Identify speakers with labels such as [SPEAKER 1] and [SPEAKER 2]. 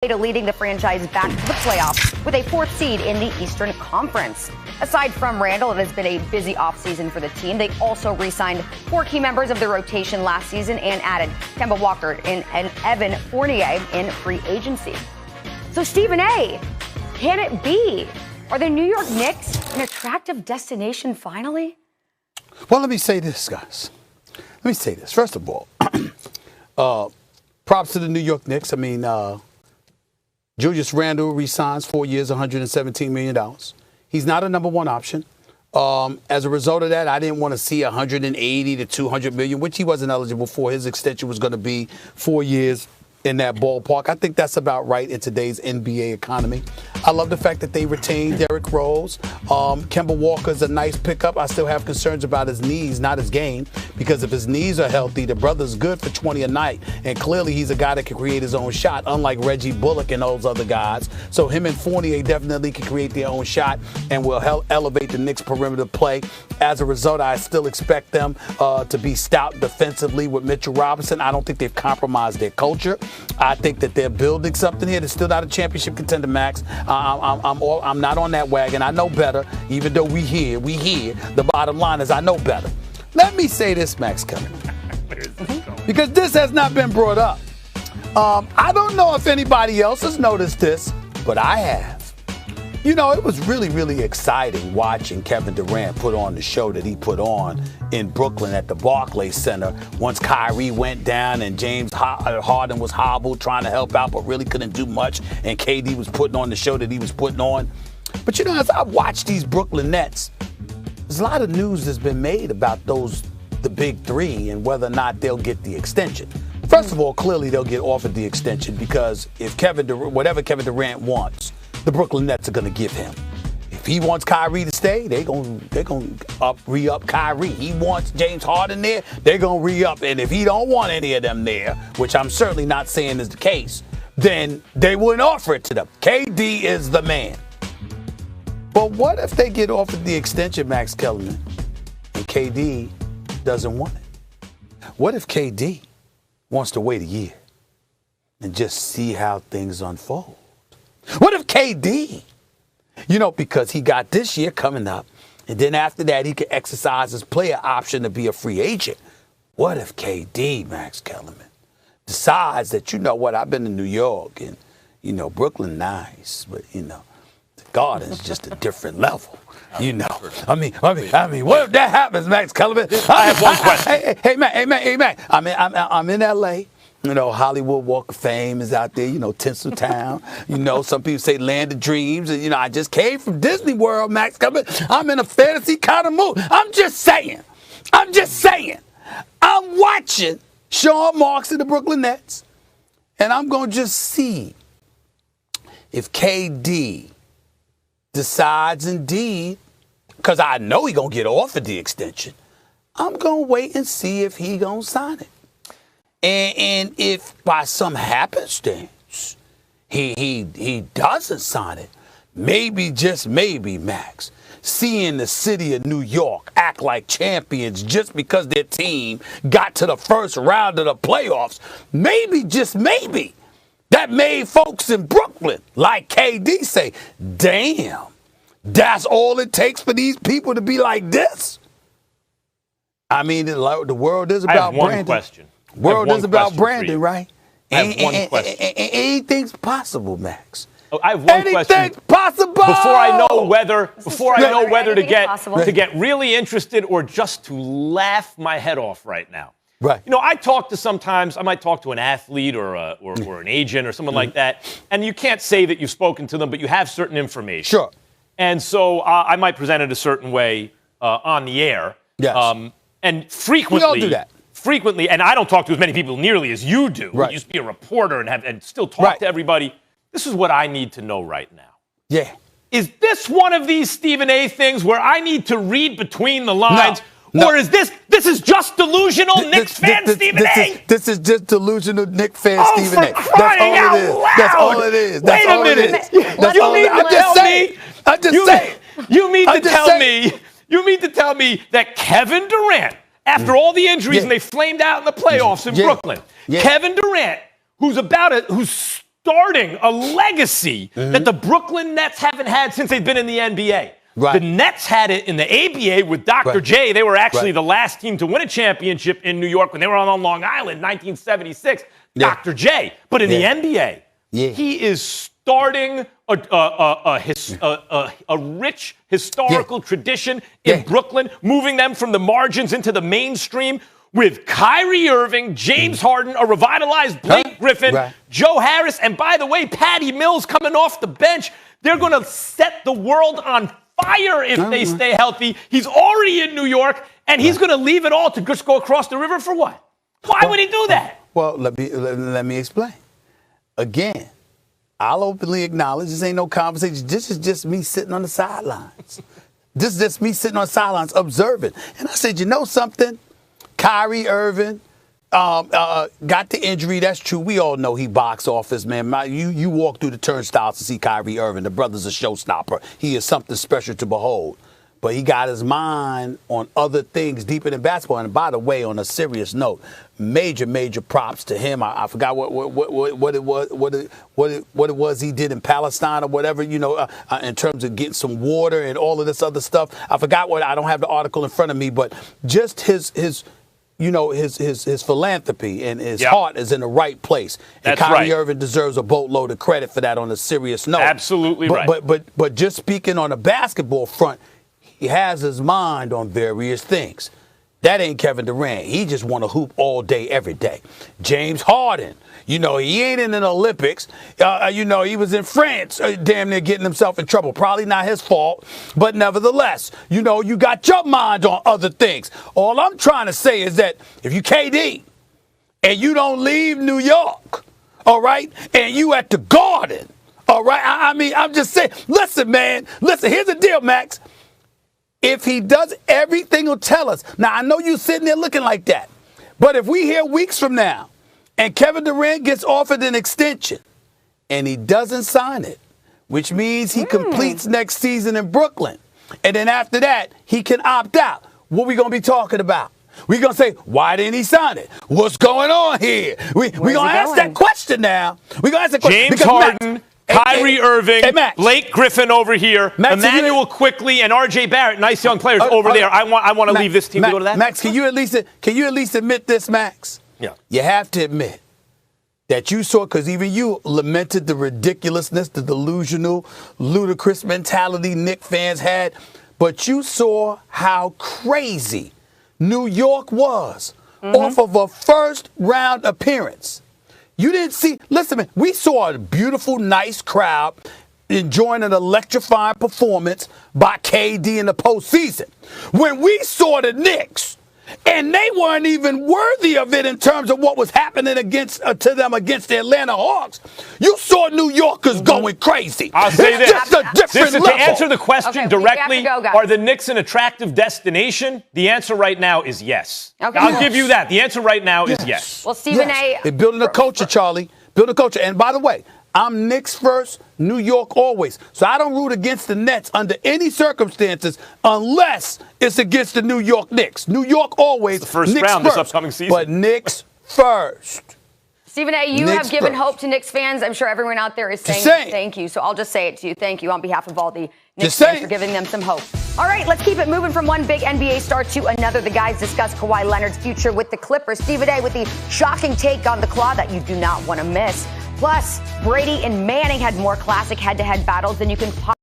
[SPEAKER 1] to leading the franchise back to the playoffs with a fourth seed in the Eastern Conference. Aside from Randall, it has been a busy offseason for the team. They also re-signed 4 key members of the rotation last season and added Kemba Walker and Evan Fournier in free agency. So Stephen A., can it be? Are the New York Knicks an attractive destination finally?
[SPEAKER 2] Well, let me say this, guys. Let me say this. First of all, props to the New York Knicks. I mean, Julius Randle re-signs 4 years, $117 million. He's not a number one option. As a result of that, I didn't want to see 180 to 200 million, which he wasn't eligible for. His extension was going to be 4 years in that ballpark. I think that's about right in today's NBA economy. I love the fact that they retained Derrick Rose. Kemba Walker's a nice pickup. I still have concerns about his knees, not his game, because if his knees are healthy, the brother's good for 20 a night. And clearly he's a guy that can create his own shot, unlike Reggie Bullock and those other guys. So him and Fournier definitely can create their own shot and will help elevate the Knicks' perimeter play. As a result, I still expect them to be stout defensively with Mitchell Robinson. I don't think they've compromised their culture. I think that they're building something here. They're still not a championship contender, Max. I'm not on that wagon. I know better. Even though we hear. The bottom line is I know better. Let me say this, Max Kevin, because this has not been brought up. I don't know if anybody else has noticed this, but I have. You know, it was really, really exciting watching Kevin Durant put on the show that he put on in Brooklyn at the Barclays Center once Kyrie went down and James Harden was hobbled trying to help out but really couldn't do much, and KD was putting on the show that he was putting on. But, you know, as I watch these Brooklyn Nets, there's a lot of news that's been made about the big three and whether or not they'll get the extension. First of all, clearly they'll get offered the extension because if whatever Kevin Durant wants, the Brooklyn Nets are going to give him. If he wants Kyrie to stay, they're going to re-up Kyrie. He wants James Harden there, they're going to re-up. And if he don't want any of them there, which I'm certainly not saying is the case, then they wouldn't offer it to them. KD is the man. But what if they get offered the extension, Max Kellerman, and KD doesn't want it? What if KD wants to wait a year and just see how things unfold? What if KD, because he got this year coming up, and then after that he could exercise his player option to be a free agent? What if KD, Max Kellerman, decides that, you know what, I've been to New York and, Brooklyn nice, but, the Garden's just a different level. I mean, what if that happens, Max Kellerman?
[SPEAKER 3] I have one question.
[SPEAKER 2] Hey, man. I'm in L.A., Hollywood Walk of Fame is out there, Tinseltown. Some people say Land of Dreams. And, I just came from Disney World, Max. I'm in a fantasy kind of mood. I'm just saying. I'm watching Sean Marks of the Brooklyn Nets, and I'm going to just see if KD decides indeed, because I know he's going to get offered the extension, I'm going to wait and see if he going to sign it. And if by some happenstance he doesn't sign it, maybe, just maybe, Max, seeing the city of New York act like champions just because their team got to the first round of the playoffs, maybe, just maybe, that made folks in Brooklyn, like KD, say, damn, that's all it takes for these people to be like this? I mean, the world is about branding.
[SPEAKER 3] I have one question.
[SPEAKER 2] World is about branding, right?
[SPEAKER 3] I have one question.
[SPEAKER 2] Anything's possible, Max.
[SPEAKER 3] I have one question.
[SPEAKER 2] Anything's possible.
[SPEAKER 3] Before I know whether to get really interested or just to laugh my head off right now.
[SPEAKER 2] Right.
[SPEAKER 3] I might talk to an athlete or an agent or someone like that, and you can't say that you've spoken to them, but you have certain information.
[SPEAKER 2] Sure.
[SPEAKER 3] And so I might present it a certain way on the air.
[SPEAKER 2] Yes.
[SPEAKER 3] And frequently.
[SPEAKER 2] We all do that.
[SPEAKER 3] Frequently, and I don't talk to as many people nearly as you do.
[SPEAKER 2] Right.
[SPEAKER 3] You used to be a reporter and still talk to everybody. This is what I need to know right now.
[SPEAKER 2] Yeah.
[SPEAKER 3] Is this one of these Stephen A. things where I need to read between the lines?
[SPEAKER 2] No.
[SPEAKER 3] Or is this is just delusional Knicks fan Stephen A.?
[SPEAKER 2] This is just delusional Knicks fan Stephen A.
[SPEAKER 3] Crying out loud!
[SPEAKER 2] That's all it is.
[SPEAKER 3] Wait a minute. You mean to tell me that Kevin Durant, after all the injuries and they flamed out in the playoffs in Brooklyn, Kevin Durant, who's starting a legacy that the Brooklyn Nets haven't had since they've been in the NBA.
[SPEAKER 2] Right.
[SPEAKER 3] The Nets had it in the ABA with Dr.
[SPEAKER 2] Right.
[SPEAKER 3] J. They were actually
[SPEAKER 2] Right.
[SPEAKER 3] the last team to win a championship in New York when they were on Long Island, 1976.
[SPEAKER 2] Yeah.
[SPEAKER 3] Dr. J. But in the NBA, he is starting a rich historical tradition in Brooklyn, moving them from the margins into the mainstream with Kyrie Irving, James Harden, a revitalized Blake Griffin, Joe Harris, and by the way, Patty Mills coming off the bench. They're going to set the world on fire if they stay healthy. He's already in New York, and he's going to leave it all to just go across the river for what? Why would he do that?
[SPEAKER 2] Well, let me explain. Again, I'll openly acknowledge this ain't no conversation. This is just me sitting on the sidelines. This is just me sitting on the sidelines observing. And I said, you know something? Kyrie Irving got the injury. That's true. We all know he box office, man. You walk through the turnstiles to see Kyrie Irving. The brother's a showstopper. He is something special to behold. But he got his mind on other things deeper than basketball. And by the way, on a serious note, major props to him. I forgot what it was he did in Palestine or whatever, in terms of getting some water and all of this other stuff. I forgot I don't have the article in front of me, but just his philanthropy and his heart is in the right place. And Kyrie Irving deserves a boatload of credit for that on a serious note.
[SPEAKER 3] Absolutely right.
[SPEAKER 2] But just speaking on the basketball front, he has his mind on various things. That ain't Kevin Durant. He just want to hoop all day, every day. James Harden, he ain't in the Olympics. He was in France, damn near getting himself in trouble. Probably not his fault, but nevertheless, you got your mind on other things. All I'm trying to say is that if you KD and you don't leave New York, all right, and you at the Garden, all right, I'm just saying, listen, here's the deal, Max. If he does, everything will tell us. Now, I know you sitting there looking like that. But if we hear weeks from now and Kevin Durant gets offered an extension and he doesn't sign it, which means he completes next season in Brooklyn, and then after that, he can opt out, what we going to be talking about? We're going to say, why didn't he sign it? What's going on here? We're going to ask that question now. We're going to ask that question.
[SPEAKER 3] James Harden. Kyrie Irving, Blake Griffin over here, Emmanuel Quickly, and R.J. Barrett, nice young players over there. I want to leave this team to go to that.
[SPEAKER 2] Max, can you at least admit this, Max?
[SPEAKER 3] Yeah.
[SPEAKER 2] You have to admit that you saw, because even you lamented the ridiculousness, the delusional, ludicrous mentality Knicks fans had, but you saw how crazy New York was off of a first-round appearance. You didn't see, listen, man, we saw a beautiful, nice crowd enjoying an electrifying performance by KD in the postseason. When we saw the Knicks, and they weren't even worthy of it in terms of what was happening to them against the Atlanta Hawks, you saw New Yorkers going crazy.
[SPEAKER 3] I'll say this.
[SPEAKER 2] Just a different level.
[SPEAKER 3] To answer the question directly, are the Knicks an attractive destination? The answer right now is yes.
[SPEAKER 1] Okay.
[SPEAKER 3] I'll give you that. The answer right now is yes.
[SPEAKER 1] Well, Stephen A.
[SPEAKER 2] They're building a culture, Charlie. Build a culture. And by the way, I'm Knicks first, New York always. So I don't root against the Nets under any circumstances unless it's against the New York Knicks. New York always.
[SPEAKER 3] It's the first
[SPEAKER 2] Knicks
[SPEAKER 3] round
[SPEAKER 2] first,
[SPEAKER 3] this upcoming season.
[SPEAKER 2] But Knicks first.
[SPEAKER 1] Stephen A., you have given hope to Knicks fans. I'm sure everyone out there is saying thank you. So I'll just say it to you. Thank you on behalf of all the Knicks fans for giving them some hope. All right, let's keep it moving from one big NBA star to another. The guys discuss Kawhi Leonard's future with the Clippers. Stephen A. with the shocking take on the Claw that you do not want to miss. Plus, Brady and Manning had more classic head-to-head battles than you can possibly